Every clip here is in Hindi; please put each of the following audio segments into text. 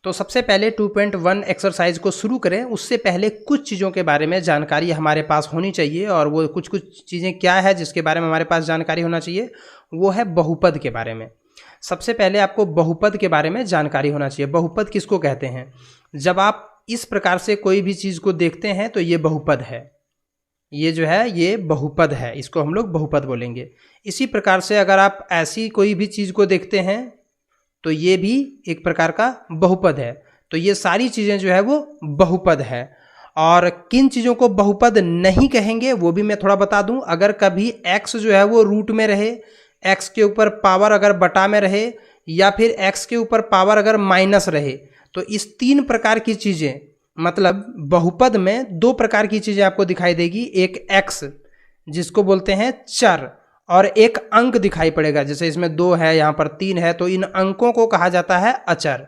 तो सबसे पहले 2.1 एक्सरसाइज को शुरू करें उससे पहले कुछ चीज़ों के बारे में जानकारी हमारे पास होनी चाहिए, और वो कुछ चीज़ें क्या है जिसके बारे में हमारे पास जानकारी होना चाहिए, वो है बहुपद के बारे में। सबसे पहले आपको बहुपद के बारे में जानकारी होना चाहिए। बहुपद किसको कहते हैं? जब आप इस प्रकार से कोई भी चीज़ को देखते हैं तो ये बहुपद है, ये जो है ये बहुपद है, इसको हम लोग बहुपद बोलेंगे। इसी प्रकार से अगर आप ऐसी कोई भी चीज़ को देखते हैं तो ये भी एक प्रकार का बहुपद है। तो ये सारी चीज़ें जो है वो बहुपद है। और किन चीज़ों को बहुपद नहीं कहेंगे वो भी मैं थोड़ा बता दूं। अगर कभी x जो है वो रूट में रहे, x के ऊपर पावर अगर बटा में रहे, या फिर x के ऊपर पावर अगर माइनस रहे, तो इस 3 प्रकार की चीज़ें, मतलब बहुपद में 2 प्रकार की चीज़ें आपको दिखाई देगी। एक x जिसको बोलते हैं चर, और एक अंक दिखाई पड़ेगा। जैसे इसमें 2 है, यहाँ पर 3 है, तो इन अंकों को कहा जाता है अचर।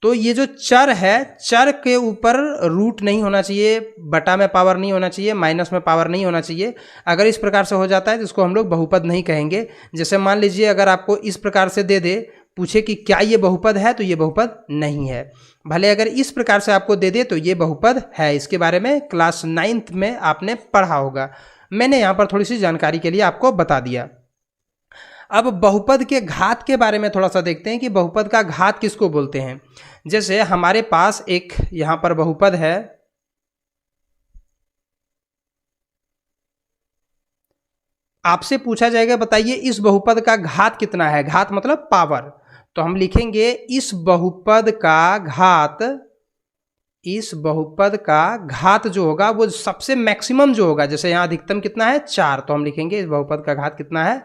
तो ये जो चर है, चर के ऊपर रूट नहीं होना चाहिए, बटा में पावर नहीं होना चाहिए, माइनस में पावर नहीं होना चाहिए। अगर इस प्रकार से हो जाता है तो इसको हम लोग बहुपद नहीं कहेंगे। जैसे मान लीजिए अगर आपको इस प्रकार से दे दे, पूछे कि क्या ये बहुपद है, तो ये बहुपद नहीं है। भले अगर इस प्रकार से आपको दे दे तो ये बहुपद है। इसके बारे में क्लास 9th में आपने पढ़ा होगा। मैंने यहाँ पर थोड़ी सी जानकारी के लिए आपको बता दिया। अब बहुपद के घात के बारे में थोड़ा सा देखते हैं कि बहुपद का घात किसको बोलते हैं। जैसे हमारे पास एक यहाँ पर बहुपद है, आपसे पूछा जाएगा बताइए इस बहुपद का घात कितना है। घात मतलब पावर। तो हम लिखेंगे इस बहुपद का घात, इस बहुपद का घात जो होगा वो सबसे मैक्सिमम जो होगा। जैसे यहाँ अधिकतम कितना है 4, तो हम लिखेंगे इस बहुपद का घात कितना है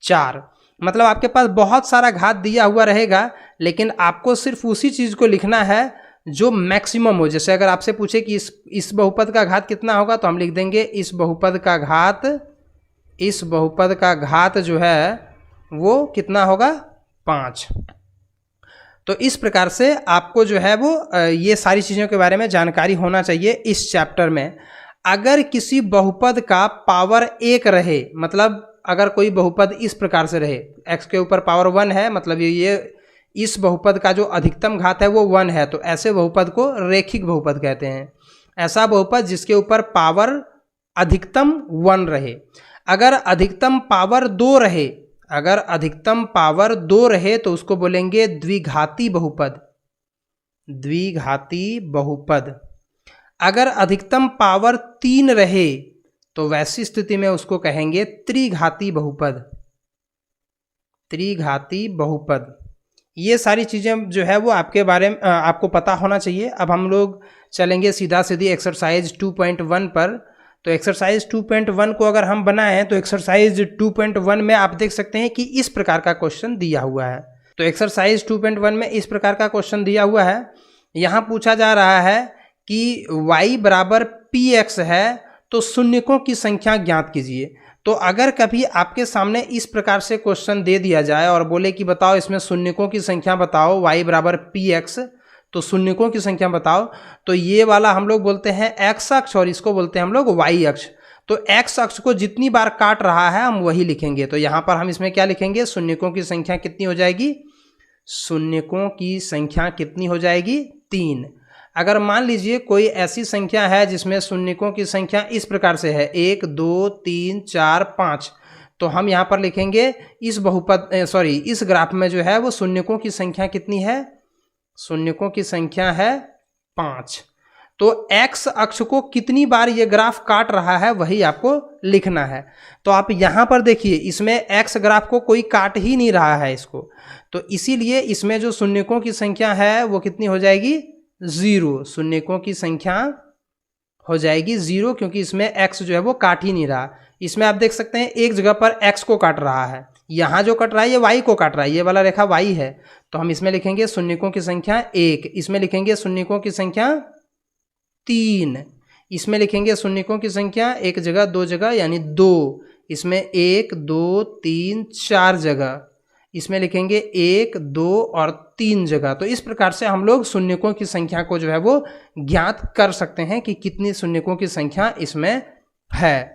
4। मतलब आपके पास बहुत सारा घात दिया हुआ रहेगा, लेकिन आपको सिर्फ उसी चीज़ को लिखना है जो मैक्सिमम हो। जैसे अगर आपसे पूछे कि इस बहुपद का घात कितना होगा, तो हम लिख देंगे इस बहुपद का घात, इस बहुपद का घात जो है वो कितना होगा 5। तो इस प्रकार से आपको जो है वो ये सारी चीज़ों के बारे में जानकारी होना चाहिए इस चैप्टर में। अगर किसी बहुपद का पावर 1 रहे, मतलब अगर कोई बहुपद इस प्रकार से रहे, x के ऊपर पावर 1 है, मतलब ये इस बहुपद का जो अधिकतम घात है वो 1 है, तो ऐसे बहुपद को रेखिक बहुपद कहते हैं। ऐसा बहुपद जिसके ऊपर पावर अधिकतम 1 रहे। अगर अधिकतम पावर 2 रहे, अगर अधिकतम पावर 2 रहे तो उसको बोलेंगे द्विघाती बहुपद, द्विघाती बहुपद। अगर अधिकतम पावर 3 रहे तो वैसी स्थिति में उसको कहेंगे त्रिघाती बहुपद, त्रिघाती बहुपद। ये सारी चीज़ें जो है वो आपके बारे में आपको पता होना चाहिए। अब हम लोग चलेंगे सीधा सीधी एक्सरसाइज 2.1 पर। तो एक्सरसाइज 2.1 को अगर हम बनाएं तो एक्सरसाइज 2.1 में आप देख सकते हैं कि इस प्रकार का क्वेश्चन दिया हुआ है। तो एक्सरसाइज 2.1 में इस प्रकार का क्वेश्चन दिया हुआ है। यहाँ पूछा जा रहा है कि y बराबर px है तो शून्यकों की संख्या ज्ञात कीजिए। तो अगर कभी आपके सामने इस प्रकार से क्वेश्चन दे दिया जाए और बोले कि बताओ इसमें शून्यकों की संख्या बताओ, y बराबर px, तो शून्यकों की संख्या बताओ, तो ये वाला हम लोग बोलते हैं x अक्ष और इसको बोलते हैं हम लोग y अक्ष। तो x अक्ष को जितनी बार काट रहा है हम वही लिखेंगे। तो यहाँ पर हम इसमें क्या लिखेंगे, शून्यकों की संख्या कितनी हो जाएगी, शून्यकों की संख्या कितनी हो जाएगी 3। अगर मान लीजिए कोई ऐसी संख्या है जिसमें शून्यकों की संख्या इस प्रकार से है 1 2 3 4 5, तो हम यहाँ पर लिखेंगे इस बहुपद इस ग्राफ में जो है वो शून्यकों की संख्या कितनी है, शून्यकों की संख्या है 5। तो x अक्ष को कितनी बार ये ग्राफ काट रहा है वही आपको लिखना है। तो आप यहाँ पर देखिए इसमें x ग्राफ को कोई काट ही नहीं रहा है इसको, तो इसीलिए इसमें जो शून्यकों की संख्या है वो कितनी हो जाएगी 0। शून्यकों की संख्या हो जाएगी 0, क्योंकि इसमें x जो है वो काट ही नहीं रहा। इसमें आप देख सकते हैं एक जगह पर x को काट रहा है, यहाँ जो कट रहा है ये y को काट रहा है, ये वाला रेखा y है। तो हम इसमें लिखेंगे शून्यकों की संख्या 1, इसमें लिखेंगे शून्यकों की संख्या 3, इसमें लिखेंगे शून्यकों की संख्या एक जगह 2 जगह यानी 2, इसमें 1 2 3 4 जगह, इसमें लिखेंगे 1 2 और 3 जगह। तो इस प्रकार से हम लोग शून्यकों की संख्या को जो है वो ज्ञात कर सकते हैं कि कितनी शून्यकों की संख्या इसमें है।